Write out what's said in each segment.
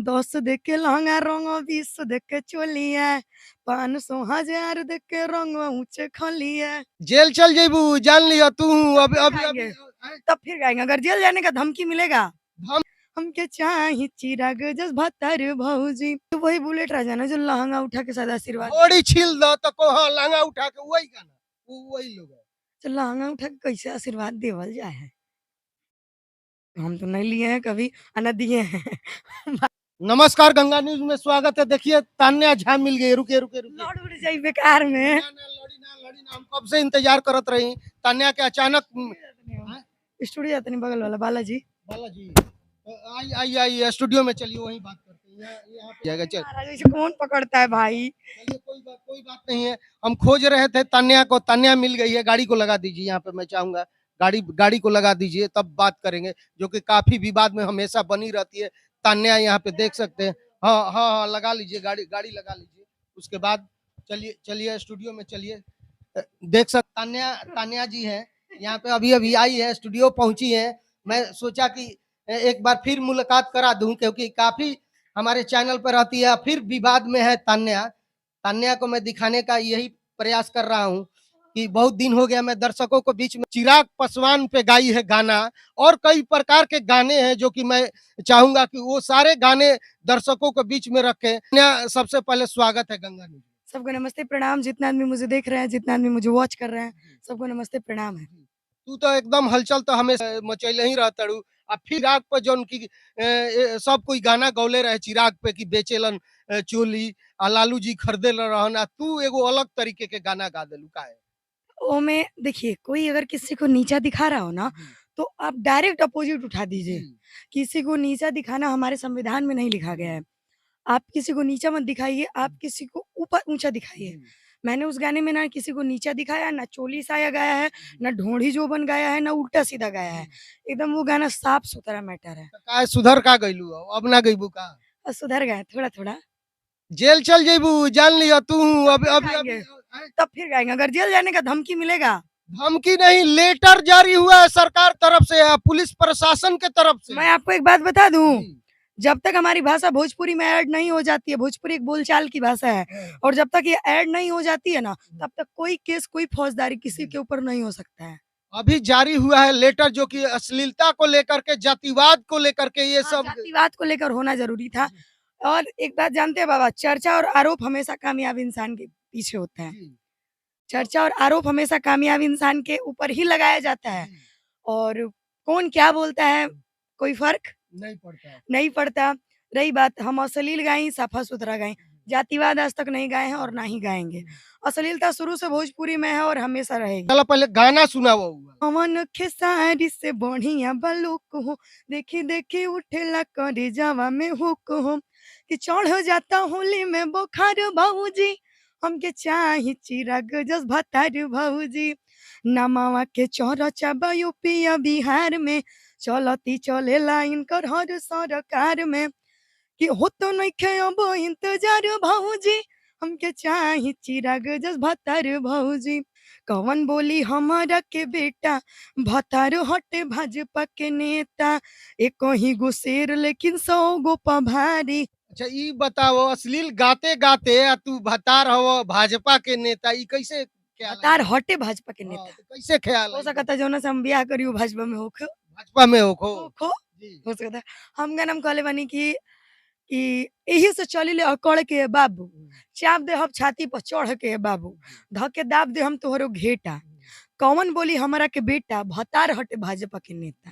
10 देख के लहंगा रंग 20 देख के चोलिया 500 1000 देख के रंग ऊंचे खलिया। जेल चल जेबू जान लिया तू। अभी फिर अभी गाएंगे अभी तब फिर गाएंगे अगर जेल जाने का धमकी मिलेगा। हम हमके चाही चिराग जस भतर भौजी तो वही बुलेट राजा ना जो लहंगा उठा के सादा आशीर्वाद घोड़ी छील दो तो को हाँ लहंगा उठा के वही गाना वही लोग है। तो लहंगा उठा के कैसे आशीर्वाद देवल जाए है। हम तो नहीं लिए हैं कभी और न दिए हैं। नमस्कार गंगा न्यूज में स्वागत है। देखिए तान्या झा मिल गई। रुके रुके रुके लौट उड़ जाई बेकार में। लड़ी ना हम कब से इंतजार करत रही। तान्या के अचानक हाँ? स्टूडियो जाते नहीं बगल वाला बालाजी। बालाजी आई आई आई स्टूडियो में चलिए वहीं बात करते हैं। यहाँ पे जाएगा चल। महाराज इसे कौन पकड़ता है भाई। चलिए कोई बात नहीं है। हम खोज रहे थे तान्या को। तान्या मिल गई है। गाड़ी को लगा दीजिए यहाँ पे। मैं चाहूंगा गाड़ी गाड़ी को लगा दीजिए तब बात करेंगे जो कि काफी विवाद में हमेशा बनी रहती है। तान्या यहाँ पे देख सकते हैं। हाँ हाँ हाँ लगा लीजिए गाड़ी गाड़ी लगा लीजिए। उसके बाद चलिए चलिए स्टूडियो में चलिए। देख सकते तान्या तान्या जी है यहाँ पे। अभी अभी आई है स्टूडियो पहुंची है। मैं सोचा कि एक बार फिर मुलाकात करा दूं क्योंकि काफी हमारे चैनल पर रहती है। फिर विवाद में है तान्या। तान्या को मैं दिखाने का यही प्रयास कर रहा हूँ कि बहुत दिन हो गया मैं दर्शकों को बीच में चिराग पासवान पे गाई है गाना और कई प्रकार के गाने हैं जो कि मैं चाहूंगा कि वो सारे गाने दर्शकों को बीच में रखें। तान्या, सबसे पहले स्वागत है गंगा न्यूज़। सबको नमस्ते प्रणाम जितना आदमी मुझे देख रहे हैं जितना आदमी मुझे वॉच कर रहे हैं सबको नमस्ते प्रणाम है। तू तो एकदम हलचल तो हमेशा मचैले ही रहता रू। अब फिर चिराग पर जौन की सब कोई गाना गौले रहे चिराग पे कि बेचेलन चोली आ लालू जी खरीदे रहन आ तू एगो अलग तरीके के गाना गा देलू काहे। ओ में देखिए कोई अगर किसी को नीचा दिखा रहा हो ना तो आप डायरेक्ट अपोजिट उठा दीजिए। किसी को नीचा दिखाना हमारे संविधान में नहीं लिखा गया है। आप किसी को नीचा मत दिखाइए, आप किसी को ऊपर ऊंचा दिखाइए। मैंने उस गाने में ना किसी को नीचा दिखाया, ना चोली साया गाया है, ना ढोंढी जोबन गाया है, ना उल्टा सीधा गाया है। एकदम वो गाना साफ सुथरा मैटर है। तो काहे सुधर का गइलू अब ना गइबू का। और सुधर गए थोड़ा थोड़ा। जेल चल जेबू जान लिया तू। अभी फिर अभी अभी गाएंगे तब फिर गाएंगे अगर जेल जाने का धमकी मिलेगा। धमकी नहीं लेटर जारी हुआ है सरकार तरफ से पुलिस प्रशासन के तरफ से। मैं आपको एक बात बता दूं, जब तक हमारी भाषा भोजपुरी में ऐड नहीं हो जाती है, भोजपुरी एक बोलचाल की भाषा है, और जब तक ये ऐड नहीं हो जाती है ना, तब तक कोई केस कोई फौजदारी किसी के ऊपर नहीं हो सकता है। अभी जारी हुआ है लेटर जो कि अश्लीलता को लेकर के जातिवाद को लेकर के ये हाँ, सब जातिवाद को लेकर होना जरूरी था। और एक बात जानते हैं बाबा, चर्चा और आरोप हमेशा कामयाब इंसान के पीछे होता है। चर्चा और आरोप हमेशा कामयाब इंसान के ऊपर ही लगाया जाता है। और कौन क्या बोलता है कोई फर्क नहीं पड़ता। रही बात हम अश्लील गाएं साफा सुथरा गाएं, जातिवाद आज तक नहीं गाए हैं और ना ही गाएंगे। अश्लीलता शुरू से भोजपुरी में है और हमेशा रहेगी। चलो पहले गाना सुना वो पवन खेसारी से बढ़िया बलूक हो, देखी देखी उठेला करे जावा में हुक हो, कि चढ़ जाता होली में बुखार भौजी, हमके चाही चिराग जस भतार भौजी, नमावा के चौरचा यूपी बिहार में, चलती चले लाइन कर हर सरकार में, कि हो तो नहीं खे अब इंतजार भौजी, हमके चाही चिराग जस भतार भौजी, कवन बोली हमारा के बेटा, भतार हटे भाजपा के नेता, एक ही गो शेर लेकिन 100 गो पभारी। अच्छा ई बताओ अश्लील गाते गाते तू भतार हो भाजपा के नेता ई कैसे ख्याल भतार आई? हटे भाजपा के हाँ, नेता। तो कैसे ख्याल हो आई? सकता है जो से हम ब्याह करियो भाजपा में होखो भाजपा में हो खो होखो जी हो सकता है। हम नाम कहले बानी कि यही से चली ले अकड़ के बाबू, चाप दे हम छाती पर चढ़ के बाबू, धके दाब दे हम तोहरो घेटा, कौन बोली हमारा के बेटा, भतार हटे भाजपा के नेता।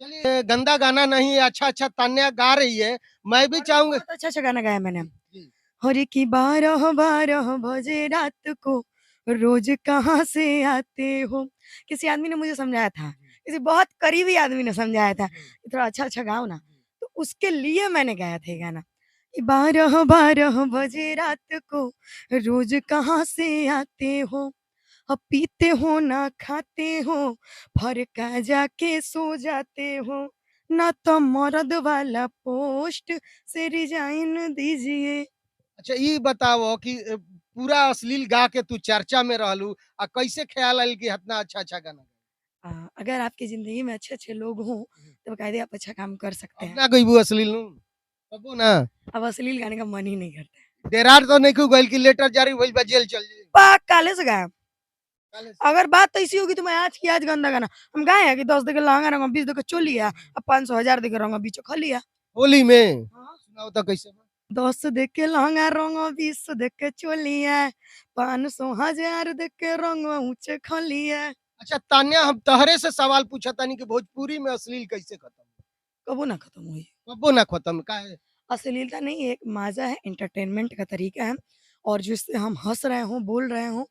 चलिए गंदा गाना नहीं है। अच्छा अच्छा तान्या गा रही है। मैं भी चाहूंगा बहुत अच्छा अच्छा गाना गाया मैंने। जी। हरे की 12 12 बजे रात को रोज कहाँ से आते हो। किसी आदमी ने मुझे समझाया था, किसी बहुत करीबी आदमी ने समझाया था कि थोड़ा अच्छा अच्छा गाओ ना, तो उसके लिए मैंने गाया था ये गाना कि 12 12 बजे रात को रोज कहाँ से आते हो, अब पीते हो ना खाते हो, फरका जाके सो जाते हो, ना तो मर्द वाला पोस्ट से रिजाइन दीजिए। अच्छा ये बताओ कि पूरा अश्लील गा के तू चर्चा में रहलू आ कैसे ख्याल आयल कि इतना अच्छा अच्छा गाना अगर आपकी ज़िंदगी में अच्छे-अच्छे लोग हों, तो बाकायदे आप अच्छा काम कर सकते अब हैं। ना गईबू अश्लील नु कबो ना अब अश्लील गाने का मन ही नहीं करता है। डेरार तो नहीं क्यों गइल कि लेटर जारी भइल बा जेल चल जाई पा काले से गाया। काले से अगर बात ऐसी होगी तो मैं आज की आज गंदा गाना हम गाए हैं कि 10 देके लहंगा रंगा 20 देके चोली है अब 500 1000 देके रंगा बीचो खली है। होली में हाँ। सुनाओ तो कैसे बा? 10 देके लहंगा रंगा 20 देके चोली है 500 1000 देके रंगा ऊंचे खली है। अच्छा तान्या हम तहरे से सवाल पूछा तानी कि भोजपुरी में अश्लील कैसे खत्म कबो ना खत्म हुई। कबो ना खत्म का है अश्लीलता नहीं एक माजा है एंटरटेनमेंट का तरीका है और जिससे हम हंस रहे हों बोल रहे हों।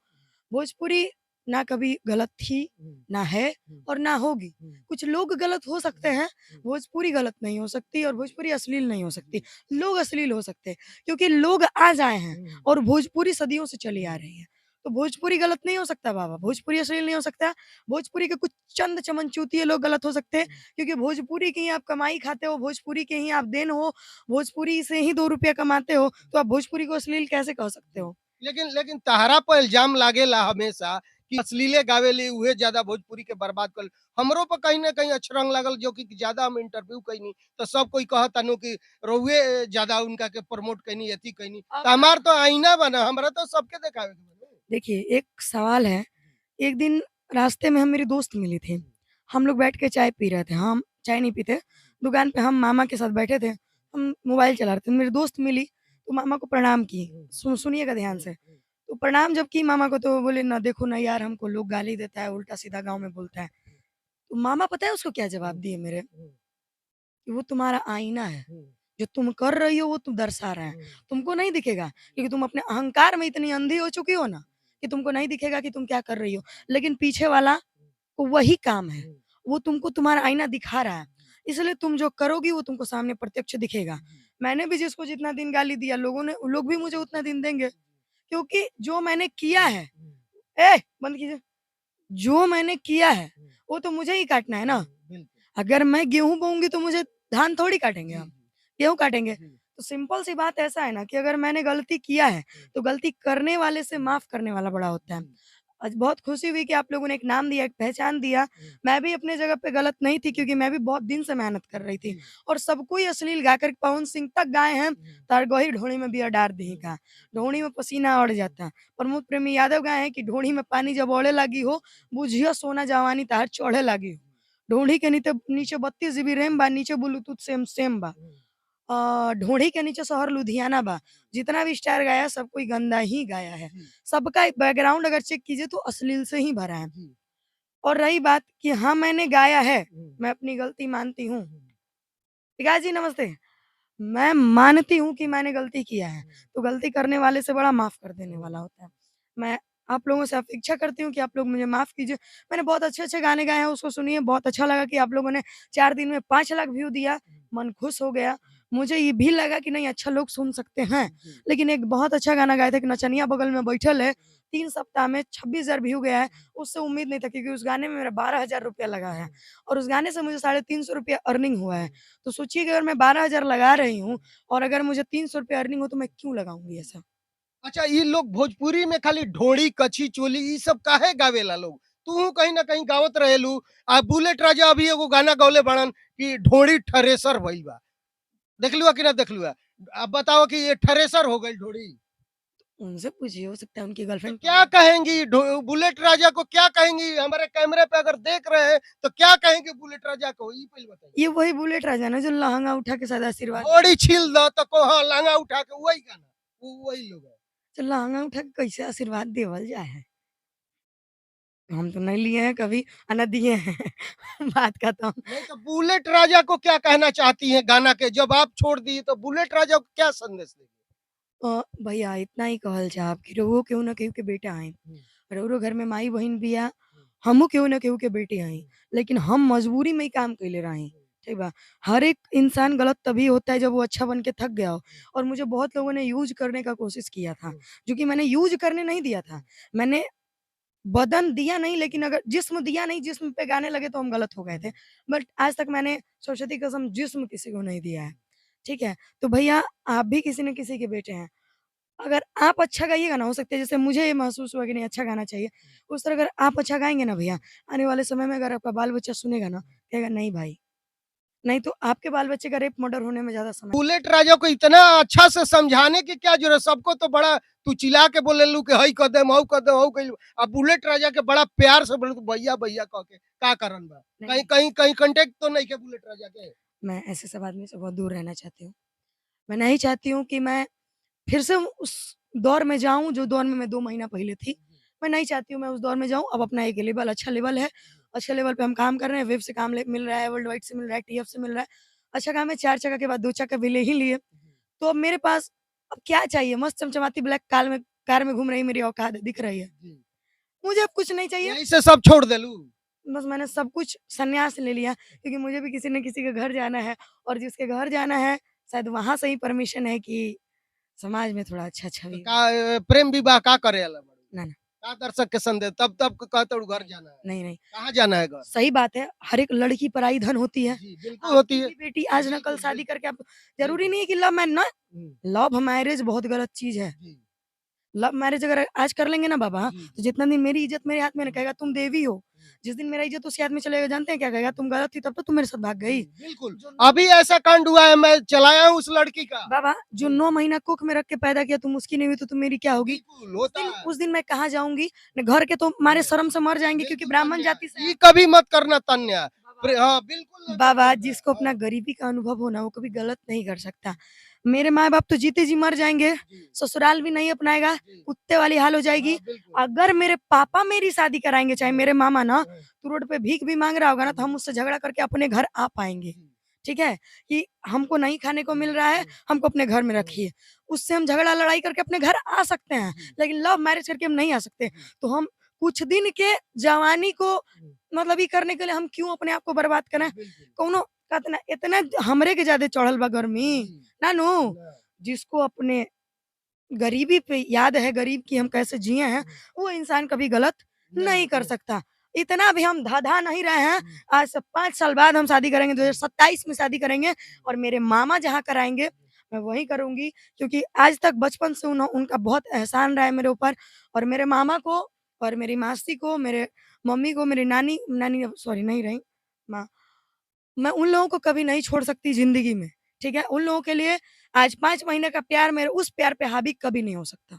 भोजपुरी ना कभी गलत थी ना है और ना होगी। कुछ लोग गलत हो सकते हैं भोजपुरी गलत नहीं हो सकती और भोजपुरी अश्लील नहीं हो सकती। लोग अश्लील हो सकते हैं क्योंकि लोग आज आए हैं और भोजपुरी सदियों से चली आ रही है। तो भोजपुरी गलत नहीं हो सकता बाबा भोजपुरी अश्लील नहीं हो सकता। भोजपुरी के कुछ चंद चमन चूतिए लोग गलत हो सकते हैं क्योंकि भोजपुरी की ही आप कमाई खाते हो भोजपुरी के ही आप देन हो भोजपुरी से ही 2 रुपया कमाते हो तो आप भोजपुरी को अश्लील कैसे कह सकते हो। लेकिन लेकिन तहरा पर इल्जाम लागेला हमेशा कि अश्लीले गावेली उहे ज्यादा भोजपुरी के बर्बाद कर हमरो पर कहीं ना कहीं अछरंग लागल जो कि ज्यादा हम इंटरव्यू कैनी तो सब कोई कहता नो कि रउए ज्यादा उनका के प्रमोट कैनी एथी कैनी तो हमार तो आईना बना हमरा तो सबके देखावे के बा। देखिए एक सवाल है। एक दिन रास्ते में हम मेरी दोस्त मिली थी। हम लोग बैठ के चाय पी रहे थे। हम चाय नहीं पीते। दुकान पे हम मामा के साथ बैठे थे। हम मोबाइल चला रहे थे। मेरी दोस्त मिली तो मामा को प्रणाम की। सुनिएगा ध्यान से। तो प्रणाम जब की मामा को तो वो बोले ना देखो ना यार हमको लोग गाली देता है उल्टा-सीधा गाँव में बोलता है। तो मामा पता है उसको क्या जवाब दिए मेरे? कि वो तुम्हारा आईना है। जो तुम कर रही हो वो तुम दर्शा रहे हैं। तुमको नहीं दिखेगा क्योंकि तुम अपने अहंकार में इतनी अंधी हो चुकी हो ना कि तुमको नहीं दिखेगा कि तुम क्या कर रही हो। लेकिन पीछे वाला को वही काम है। वो तुमको तुम्हारा आईना दिखा रहा है। इसलिए तुम जो करोगी वो तुमको सामने प्रत्यक्ष दिखेगा। मैंने भी जिसको जितना दिन गाली दिया लोग भी मुझे उतना दिन देंगे। क्योंकि जो मैंने किया है बंद कीजिए। जो मैंने किया है वो तो मुझे ही काटना है ना। अगर मैं गेहूँ बोऊँगी तो मुझे धान थोड़ी काटेंगे हम, गेहूँ काटेंगे। तो सिंपल सी बात ऐसा है ना कि अगर मैंने गलती किया है, तो गलती करने वाले से माफ़ करने वाला बड़ा होता है। आज बहुत खुशी हुई कि आप लोगों ने एक नाम दिया, एक पहचान दिया। मैं भी अपने जगह पे गलत नहीं थी क्योंकि मैं भी बहुत दिन से मेहनत कर रही थी और सबको ही अश्लील गाकर पवन सिंह तक गाए हैं, तार गही ढोड़ी में बिया डार देहि का। ढोड़ी में पसीना अड़ जाता। प्रमोद प्रेमी यादव गाए हैं कि ढोड़ी में पानी जब ओढ़े लगी हो, बुझिया सोना जवानी तार चढ़े लगी हो। ढोढ़ी के नीचे नीचे 32 जीबी रैम बा, नीचे ब्लूटूथ सेम सेम बा। ढोढ़ी के नीचे शहर लुधियाना बा। जितना भी स्टार गाया सब कोई गंदा ही गाया है। सबका बैकग्राउंड अगर चेक कीजिए तो अश्लील से ही भरा है। और रही बात कि हाँ, मैंने गाया है, मैं अपनी गलती मानती हूँ। विकास जी नमस्ते। मैं मानती हूँ कि मैंने गलती किया है, तो गलती करने वाले से बड़ा माफ़ कर देने वाला होता है। मैं आप लोगों से अपेक्षा करती हूँ कि आप लोग मुझे माफ़ कीजिए। मैंने बहुत अच्छे-अच्छे गाने गाए हैं, उसको सुनिए, बहुत अच्छा लगा कि आप लोगों ने 4 दिन में 5 लाख व्यू दिया, मन खुश हो गया। मुझे ये भी लगा कि नहीं अच्छा लोग सुन सकते हैं, लेकिन एक बहुत अच्छा गाना गाए थे कि नचनिया बगल में बैठल है, 3 सप्ताह में 26,000 व्यू गया है, उससे उम्मीद नहीं था क्योंकि उस गाने में मेरा 12,000 रुपया लगा है और उस गाने से मुझे साढ़े 300 रुपया अर्निंग हुआ है। तो सोचिए कि अगर मैं 12,000 लगा रही हूँ और अगर मुझे 300 रुपया अर्निंग हो तो मैं क्यों लगाऊँगी ऐसा? अच्छा ये लोग भोजपुरी में खाली ढोड़ी कच्छी चोली ई सब काहे गावेला लोग तू कहीं ना कहीं गावत रहेलू आ बुलेट राजा अभी एगो गाना गौले बड़न कि ढोड़ी ठरेसर भइल बा देखलुआ कि ना देखलुआ अब बताओ कि ये ठरेसर हो गई ढोड़ी उनसे पूछिए, हो सकता है उनकी तो गर्लफ्रेंड क्या कहेंगी बुलेट राजा को क्या कहेंगी हमारे कैमरे पे अगर देख रहे हैं तो क्या कहेंगे बुलेट राजा को ये पहले बताइए ये वही बुलेट राजा ना जो लहंगा उठा के सादा आशीर्वाद घोड़ी छील दो तो को हाँ लांगा उठा के वही गाना वही लोग है तो लहंगा उठा के कैसे आशीर्वाद देवल जाए है? हम तो नहीं लिए हैं कभी और ना दिए हैं। बात खत्म। नहीं तो बुलेट राजा को क्या कहना चाहती हैं गाना के जब आप छोड़ दी तो बुलेट राजा को क्या संदेश देगी भैया इतना ही कहल चाहब कि रउओ केहू ना केहू के बेटा हईं। रउरो घर में माई बहिन बिया, हमहू केहू ना केहू के बेटी हईं। लेकिन हम मजबूरी में ही काम कइले रही। ठीक बा? हर एक इंसान गलत तभी होता है जब वो अच्छा बन के थक गया हो और मुझे बहुत लोगों ने यूज़ करने का कोशिश किया था, जो कि मैंने यूज़ करने नहीं दिया था। मैंने बदन दिया नहीं लेकिन अगर जिस्म दिया नहीं, जिस्म पे गाने लगे तो हम गलत हो गए थे। बट आज तक मैंने सरस्वती की कसम जिस्म किसी को नहीं दिया है। ठीक है? तो भैया आप भी किसी न किसी के बेटे हैं। अगर आप अच्छा गाइएगा ना हो सकता है जैसे मुझे ये महसूस हुआ कि नहीं अच्छा गाना चाहिए, उस तरह अगर आप अच्छा गाएँगे ना भैया, आने वाले समय में अगर आपका बाल-बच्चा सुनेगा ना, कहेगा नहीं भाई, नहीं तो आपके बाल बच्चे का रेप मर्डर होने में ज़्यादा समय बुलेट राजा को इतना अच्छा से समझाने की क्या जरूरत, सबको तो बड़ा तू चिल्ला के बोले लू कि हई कदम हऊ कदम हऊ कइलू, अब बुलेट राजा के बड़ा प्यार से बोले भैया भैया कह के का कारण बा, नहीं, कहीं कहीं कहीं कांटेक्ट तो नहीं के बुलेट राजा के। मैं ऐसे सब आदमी से बहुत दूर रहना चाहती हूँ। मैं नहीं चाहती हूँ कि मैं फिर से उस दौर में जाऊँ जो दौर में मैं 2 महीना पहले थी। मैं नहीं चाहती हूँ मैं उस दौर में जाऊँ। अब अपना एक लेवल अच्छा लेवल है। अच्छे लेवल पे हम काम कर रहे हैं। वेब से काम ले मिल रहा है, वर्ल्ड वाइड से मिल रहा है, टीएफ से मिल रहा है। अच्छा काम है, 4 चक्का के बाद 2 चक्का भी ले ही लिए। तो अब मेरे पास अब क्या चाहिए? मस्त चमचमाती ब्लैक कार में घूम रही मेरी औकात है, दिख रही है। मुझे अब कुछ नहीं चाहिए। यही से सब छोड़ देलू। बस मैंने सब कुछ संन्यास ले लिया क्योंकि मुझे भी किसी न किसी के घर जाना है और जिसके घर जाना है शायद वहाँ से ही परमिशन है कि समाज में थोड़ा अच्छा तो छवि का प्रेम विवाह का करे अला ना, ना, का दर्शक के संदेश तब तब कहते घर जाना है, नहीं, नहीं। कहाँ जाना है घर? सही बात है, हर एक लड़की पराई धन होती है। जी बिल्कुल होती आपकी है। भी बेटी आज ना कल बिल्कुल शादी बिल्कुल करके आप ज़रूरी बिल्कुल। नहीं है कि लव मैर ना हम्म, लव मैरिज बहुत गलत चीज़ है। जी लव मैरिज अगर आज कर लेंगे ना बाबा, जी तो जी। जितना दिन मेरी इज़्ज़त मेरे हाथ में ना कहेगा तुम देवी हो। जिस दिन मेरा इज़्ज़त उसके हाथ में चलेगा जानते हैं क्या कहेगा? तुम गलत थी तब तो तुम मेरे साथ भाग जी, गई। बिल्कुल। जो अभी ऐसा कांड हुआ है, मैं चलाया हूँ उस लड़की का। बाबा जो जी, 9 महीना कोख में रख के पैदा किया तुम उसकी नहीं हुई तो तुम मेरी क्या होगी? बिल्कुल होता है। उस दिन मैं कहाँ जाऊँगी? न घर के तो मारे शर्म से मर जाएँगे क्योंकि बिल्कुल ब्राह्मण तन्या, जाति से ये कभी मत करना तन्या। बाबा हाँ, बिल्कुल नहीं बाबा करना है। जिसको अपना हाँ, गरीबी का अनुभव हो ना वो कभी गलत नहीं कर सकता। मेरे माँ-बाप तो जीते जी मर जाएँगे, जी, ससुराल भी नहीं अपनाएगा, जी। कुत्ते वाली हाल हो जाएगी। हाँ, बिल्कुल। अगर मेरे पापा मेरी शादी कराएँगे, चाहे हाँ, मेरे मामा ना, हाँ, तो रोड पे भीख भी माँग रहा होगा ना तो जी, हम उससे झगड़ा करके अपने घर आ पाएँगे। जी, ठीक है? कि हमको नहीं खाने को हुँ, मिल रहा है, हुँ, हमको अपने घर में हुँ, रखिए। उससे हम झगड़ा लड़ाई करके अपने घर आ सकते हैं, जी, लेकिन लव मैरिज करके हम नहीं आ सकते। जी, तो हम कुछ दिन के जवानी को हुँ, मतलब ये करने के लिए हम क्यों अपने आप को बर्बाद करें? बिल्कुल। कौनो कहते ना इतना हमरे के ज़्यादा चढ़ल बा गर्मी, जी, नानू ना, जिसको अपने गरीबी पे याद है गरीब की हम कैसे जिए हैं, हुँ, वो इंसान कभी गलत नहीं, नहीं कर नहीं। सकता। इतना भी हम धा-धा नहीं रहे हैं, हुँ, आज से 5 साल बाद हम शादी करेंगे, हुँ, 2027 में शादी करेंगे हुँ, और मेरे मामा जहाँ कराएँगे, मैं वहीं करूँगी क्योंकि आज तक बचपन से उनका बहुत एहसान रहा है मेरे ऊपर और मेरे मामा को और मेरी मासी को, मेरे मम्मी को, मेरी नानी नानी अब सॉरी नहीं रहीं, माँ मैं उन लोगों को कभी नहीं छोड़ सकती ज़िंदगी में, ठीक है? उन लोगों के लिए आज 5 महीने का प्यार मेरे उस प्यार पे हावी कभी नहीं हो सकता।